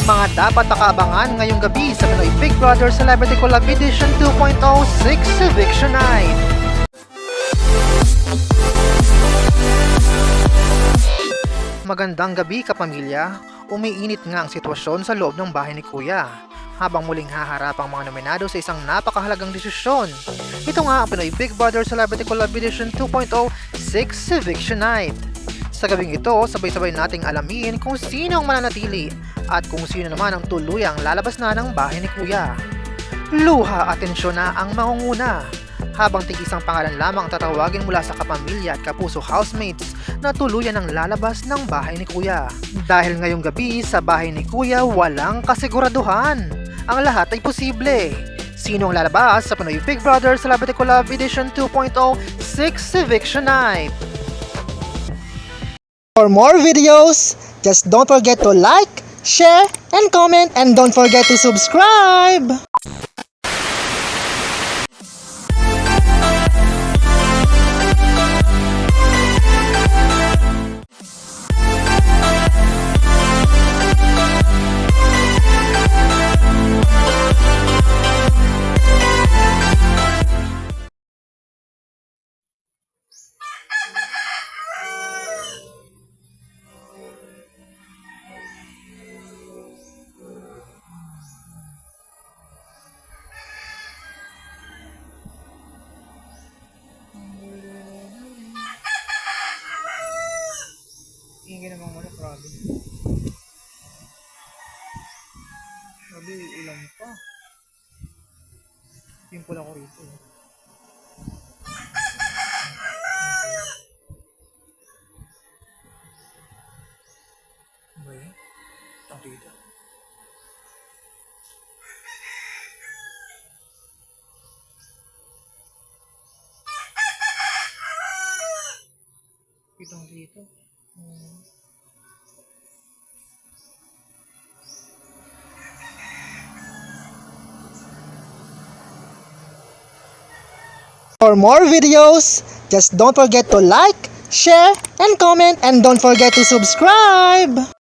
mga dapat nakaabangan ngayong gabi sa Pinoy Big Brother Celebrity Collab Edition 2.0 6th Eviction Night. Magandang gabi kapamilya. Umiinit nga ang sitwasyon sa loob ng bahay ni Kuya habang muling haharap ang mga nominado sa isang napakahalagang desisyon. Ito nga ang Pinoy Big Brother Celebrity Collab Edition 2.0 6th Eviction Night. Sa gabing ito, sabay-sabay nating alamin kung sino ang mananatili at kung sino naman ang tuluyang lalabas na ng bahay ni Kuya. Luha at tensyon na ang mangunguna habang tig-isang pangalan lamang tatawagin mula sa kapamilya at kapuso housemates na tuluyan ang lalabas ng bahay ni Kuya. Dahil ngayong gabi sa bahay ni Kuya walang kasiguraduhan. Ang lahat ay posible. Sino ang lalabas sa Pinoy Big Brother Celebrity Collab Edition 2.0 6th Eviction Night? For more videos, just don't forget to like, share, and comment, and don't forget to subscribe! Ingin naman mo na, grabe. Grabe, ulam pa. Pimple ako rito. Ba yun? Ang dito. Itong dito. For more videos, just don't forget to like, share, and comment, and don't forget to subscribe!